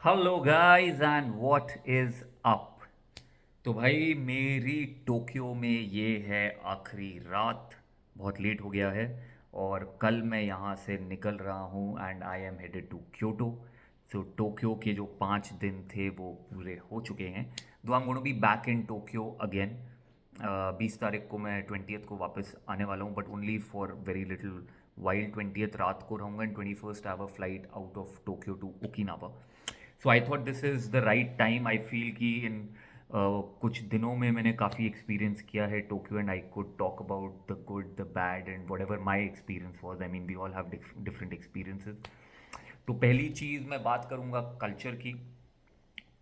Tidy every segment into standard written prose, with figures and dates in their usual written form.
Hello guys and what is up. तो भाई मेरी टोक्यो में ये है आखिरी रात। बहुत लेट हो गया है और कल मैं यहाँ से निकल रहा हूँ and I am headed to Kyoto. So Tokyo के जो 5 दिन थे वो पूरे हो चुके हैं। दो I am gonna be back in Tokyo again. 20 तारीख को मैं 20th को वापस आने वाला हूँ but only for very little while. 20th रात को रहूँगा and 21st have a flight out of Tokyo to Okinawa. So I thought this is the right time. I feel कि इन कुछ दिनों में मैंने काफ़ी एक्सपीरियंस किया है Tokyo and I could talk about the good the bad and whatever my experience was. I mean we all have different experiences. तो पहली चीज़ मैं बात करूँगा कल्चर की।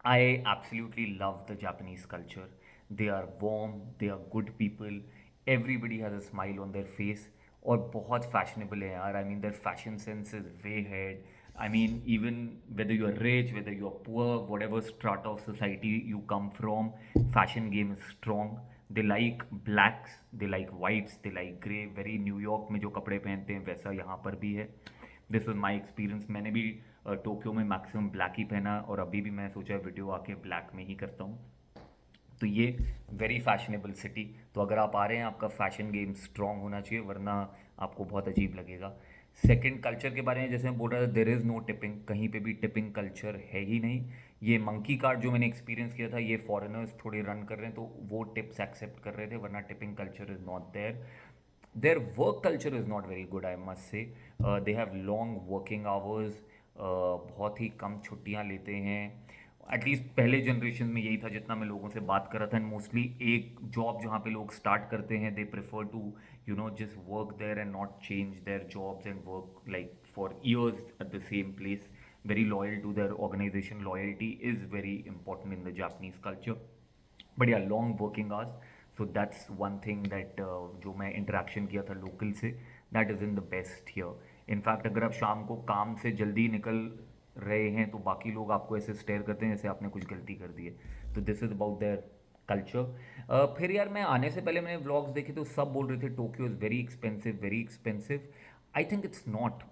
I absolutely love the Japanese culture. They are warm, they are good people, everybody has a smile on their face और बहुत fashionable है यार. I mean their fashion sense is way ahead. I mean even whether you are rich, whether you are poor, whatever strata of society you come from, fashion game is strong. They like blacks, they like whites, they like grey. Very New York में जो कपड़े पहनते हैं वैसा यहाँ पर भी है. This was my experience. मैंने भी टोक्यो में मैक्सिमम ब्लैक ही पहना और अभी भी मैं सोचा वीडियो आके ब्लैक में ही करता हूँ। तो ये वेरी फैशनेबल सिटी। तो अगर आप आ रहे हैं आपका फैशन गेम स्ट्रांग होना चाहिए वरना आपको बहुत अजीब लगेगा। सेकंड कल्चर के बारे में जैसे मैं बोल रहा था, देर इज़ नो टिपिंग। कहीं पे भी टिपिंग कल्चर है ही नहीं। ये मंकी कार्ड जो मैंने एक्सपीरियंस किया था ये फॉरेनर्स थोड़े रन कर रहे हैं तो वो टिप्स एक्सेप्ट कर रहे थे वरना tipping culture is not there. their work culture is not very good, I must say. They have long working hours. बहुत ही कम छुट्टियां लेते हैं। एटलीस्ट पहले जनरेशन में यही था जितना मैं लोगों से बात कर रहा था। एंड मोस्टली एक जॉब जहाँ पे लोग स्टार्ट करते हैं they prefer to just work there and not change their jobs and work like for years at the same place. Very loyal to their organisation. Loyalty is very important in the Japanese culture. But yeah long working hours. So that's one thing that जो मैं interaction किया था local से that is in the best here. In fact अगर आप शाम को काम से जल्दी निकल रहे हैं तो बाकी लोग आपको ऐसे स्टेयर करते हैं जैसे आपने कुछ गलती कर दी है। तो this is about their culture. फिर यार मैं आने से पहले मैंने व्लॉग्स देखे तो सब बोल रहे थे Tokyo is very expensive very expensive. I think it's not.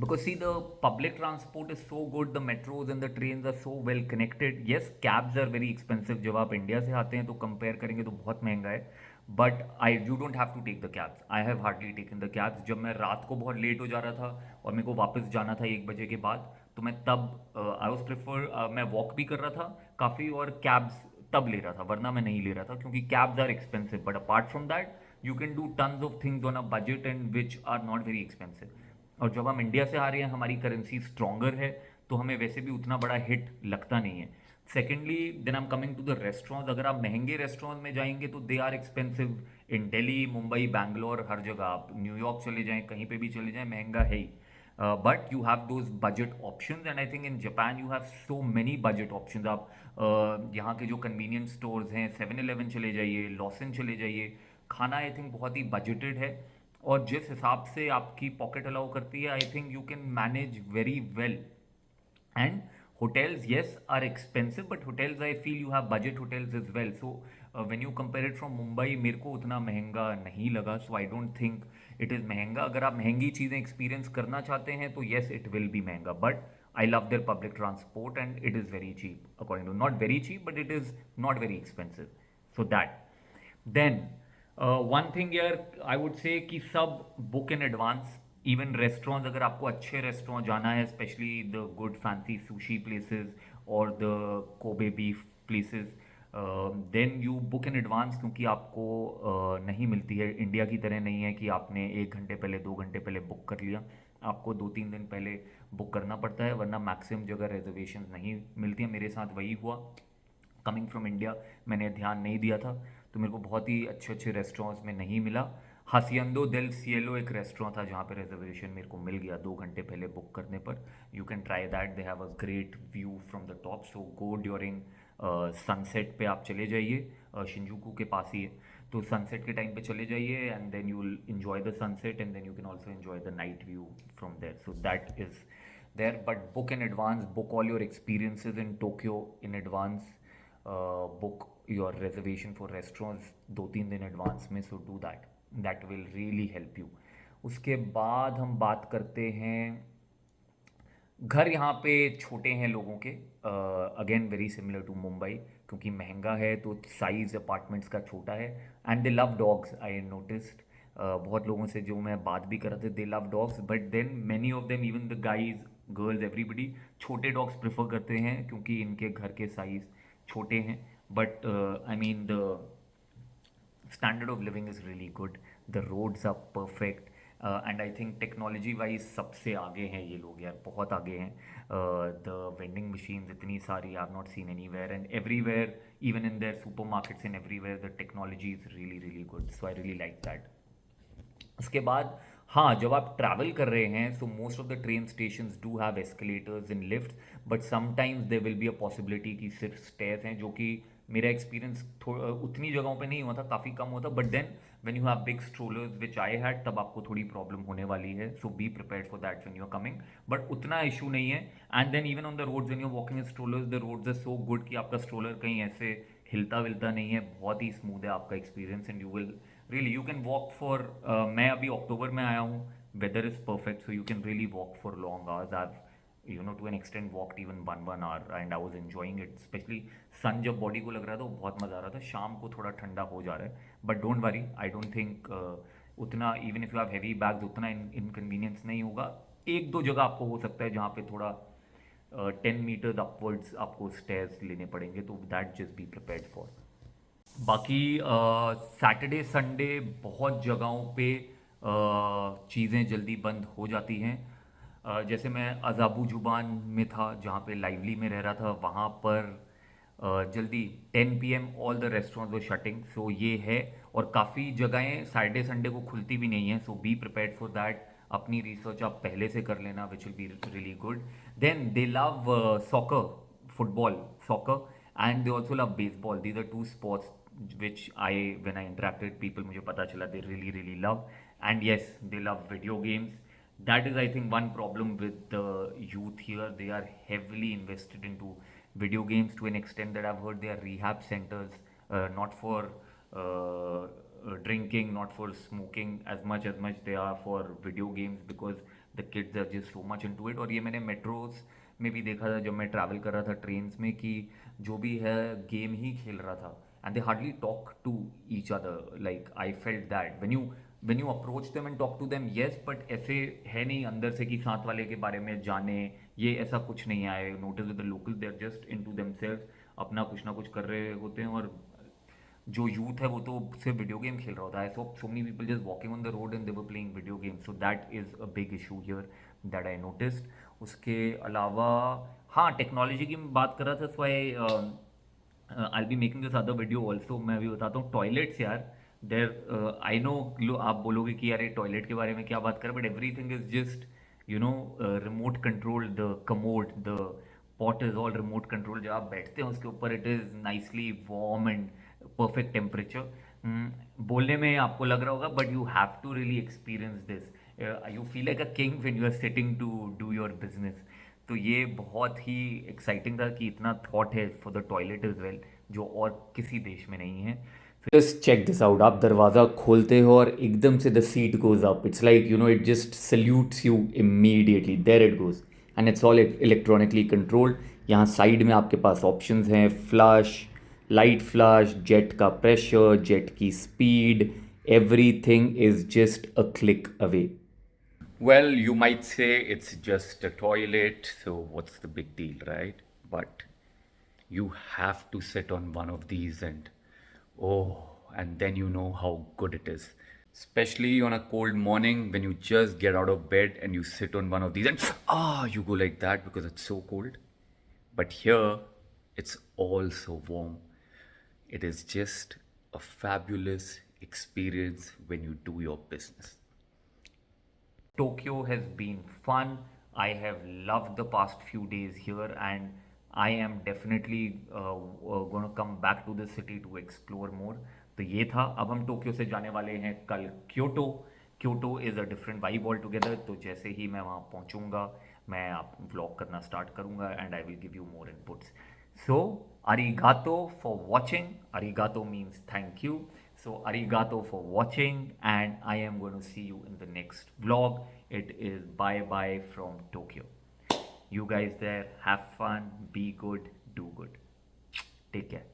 Because see, the public transport is so good, the metros and the trains are so well connected. Yes, cabs are very expensive. जब आप India से आते हैं तो compare करेंगे तो बहुत महंगा है। But I you don't have to take the cabs. I have hardly taken the cabs. जब मैं रात को बहुत लेट हो जा रहा था और मेरे को वापस जाना था 1 बजे के बाद तो मैं तब आई वॉज प्रेफर मैं वॉक भी कर रहा था काफ़ी और कैब्स तब ले रहा था वरना मैं नहीं ले रहा था क्योंकि cabs are expensive. But apart from that you can do tons of things on a budget and which are not very expensive. और जब हम इंडिया से आ रहे हैं हमारी करेंसी स्ट्रॉन्गर है तो हमें वैसे भी उतना बड़ा हिट लगता नहीं है। Secondly then I am coming to the restaurants. अगर आप महंगे रेस्टोरेंट में जाएंगे तो they are expensive in Delhi Mumbai Bangalore हर जगह। आप न्यूयॉर्क चले जाएं कहीं पे भी चले जाएं महंगा है ही। But you have those budget option and I think in Japan you have so many budget option. आप यहाँ के जो कन्वीनियंस स्टोर्स हैं 7-Eleven चले जाइए लॉसन चले जाइए। खाना आई थिंक बहुत ही बजटेड है और जिस हिसाब से आपकी पॉकेट अलाउ करती है I think you can manage very well. And hotels yes are expensive but hotels I feel you have budget hotels as well. So when you compare it from Mumbai मेरे को उतना महंगा नहीं लगा। so I don't think it is महंगा। अगर आप महंगी चीज़ें एक्सपीरियंस करना चाहते हैं तो yes it will be महंगा but I love their public transport and it is very cheap according to not very cheap but it is not very expensive. So that then one thing यार I would say कि सब book in advance. Even restaurants अगर आपको अच्छे restaurant जाना है specially the good fancy sushi places और the Kobe beef places then you book in advance क्योंकि आपको नहीं मिलती है। इंडिया की तरह नहीं है कि आपने 1 घंटे पहले 2 घंटे पहले बुक कर लिया। आपको 2-3 दिन पहले बुक करना पड़ता है वरना मैक्सिमम जगह रिजर्वेशन नहीं मिलती है। मेरे साथ वही हुआ। कमिंग फ्रॉम इंडिया मैंने ध्यान नहीं दिया था तो मेरे को बहुत ही अच्छे अच्छे रेस्टोरेंट्स में नहीं मिला। हसियंदो डेल सिएलो एक रेस्टोरेंट था जहाँ पे रिजर्वेशन मेरे को मिल गया 2 घंटे पहले बुक करने पर। You can try that. They have a great view from the top. So go during sunset पे आप चले जाइए। शिंजूकू के पास ही है तो सनसेट के टाइम पे चले जाइए and then you will enjoy the sunset and then you can also enjoy the night view from there. So that is there but book in advance. Book all your experiences in Tokyo in advance. Book your reservation for restaurants 2-3 दिन advance में। So do that that will really help you. उसके बाद हम बात करते हैं घर यहाँ पे छोटे हैं लोगों के, again very similar to Mumbai, क्योंकि महंगा है तो साइज़ अपार्टमेंट्स का छोटा है। And they love dogs, I noticed. बहुत लोगों से जो मैं बात भी कर रहा था, they love dogs, but then many of them, even the guys, girls, everybody छोटे डॉग्स प्रेफर करते हैं क्योंकि इनके घर के साइज़ छोटे हैं। But I mean the standard of living is really good, the roads are perfect, and I think technology wise सबसे आगे हैं ये लोग यार, बहुत आगे हैं। The vending machines इतनी सारी I have not seen anywhere, and everywhere, even in their supermarkets and everywhere, the technology is really really good, so I really like that। उसके बाद हाँ, जब आप ट्रैवल कर रहे हैं, so most of the train station do have escalators in lift, but sometimes there will be a possibility कि सिर्फ स्टेयर्स हैं, जो कि मेरा एक्सपीरियंस उतनी जगहों पे नहीं हुआ था, काफ़ी कम हुआ था। But then when you have big strollers which I had, तब आपको थोड़ी प्रॉब्लम होने वाली है, so be prepared for that when you are coming. But उतना इशू नहीं है। And then even on the roads when you are walking in strollers, the roads are so good कि आपका स्ट्रोलर कहीं ऐसे हिलता विलता नहीं है, बहुत ही स्मूथ है आपका experience, and you will really you can walk for, मैं अभी अक्टूबर में आया हूँ, weather is perfect, so you can really walk for long hours। I've, you know, to an extent walked even one hour and I was enjoying it, especially sun जब body को लग रहा था वो बहुत मज़ा आ रहा था। शाम को थोड़ा ठंडा हो जा रहा है, but don't worry, I don't think उतना, even if you have heavy bags, उतना इनकन्वीनियंस नहीं होगा। एक दो जगह आपको हो सकता है जहाँ पे थोड़ा 10 मीटर्स अपवर्ड्स आपको स्टेयर्स लेने पड़ेंगे, तो that just be prepared for. बाकी सैटरडे संडे बहुत जगहों पे चीज़ें जल्दी बंद हो जाती हैं। जैसे मैं अज़ाबू जुबान में था, जहाँ पे लाइवली में रह रहा था, वहाँ पर जल्दी 10 PM all the restaurant were shutting, so ये है। और काफ़ी जगहें सैटरडे संडे को खुलती भी नहीं हैं, so be prepared for that. अपनी रिसर्च आप पहले से कर लेना, which will be really good. Then they love soccer, football, soccer, and they also love baseball. These are two sports which when I interacted, people मुझे पता चला they really really love, and yes, they love video games. That is, I think, one problem with the youth here. They are heavily invested into video games to an extent that I've heard they are rehab centers, not for drinking, not for smoking, as much they are for video games, because the kids are just so much into it। और ये मैंने metros में भी देखा था जब मैं travel कर रहा था ट्रेन्स में, कि जो भी है गेम ही खेल रहा था, and they hardly talk to each other. Like I felt that when you approach them and talk to them, yes, but ऐसे है नहीं अंदर से कि साथ वाले के बारे में जाने, ये ऐसा कुछ नहीं आए। Notice with the local, they are just into themselves, अपना कुछ ना कुछ कर रहे होते हैं। और जो यूथ है वो तो सिर्फ वीडियो गेम खेल रहा होता है। So many people just walking on the road and they were playing video game, so that is a big issue here that I noticed. उसके अलावा हाँ, टेक्नोलॉजी की मैं बात कर रहा था, so I I be making this other video also. मैं भी बताता हूँ टॉयलेट्स यार, देर आई नो, आप बोलोगे कि यार ये टॉयलेट के बारे में क्या बात कर, but everything is just you know remote control. The commode, the pot is all remote control. जब आप बैठते हैं उसके ऊपर, it is nicely warm and perfect temperature. बोलने में आपको लग रहा होगा, but you have to really experience this. You feel like a king when you are sitting to do your business. तो ये बहुत ही एक्साइटिंग था कि इतना थॉट है for the toilet is well, जो और किसी देश में नहीं है। जस्ट चेक दिस आउट, आप दरवाज़ा खोलते हो और एकदम से the seat goes up, it's like you know it just salutes you immediately, there it goes, and it's all electronically controlled. यहाँ साइड में आपके पास ऑप्शंस हैं, फ्लश, लाइट फ्लश, जेट का प्रेशर, जेट की speed, everything is just a click away. Well, you might say it's just a toilet, so what's the big deal, right? But you have to sit on one of these, and oh, and then you know how good it is. Especially on a cold morning when you just get out of bed and you sit on one of these, and you go like that because it's so cold. But here, it's all so warm. It is just a fabulous experience when you do your business. Tokyo has been fun. I have loved the past few days here, and I am definitely going to come back to the city to explore more. तो ये था। अब हम Tokyo से जाने वाले हैं कल Kyoto. Kyoto is a different vibe all together. तो जैसे ही मैं वहाँ पहुँचूँगा, मैं आप व्लॉग करना स्टार्ट करूँगा, and I will give you more inputs. So, arigato for watching. Arigato means thank you. So, arigato for watching, and I am going to see you in the next vlog. It is bye bye from Tokyo. You guys there, have fun, be good, do good. Take care.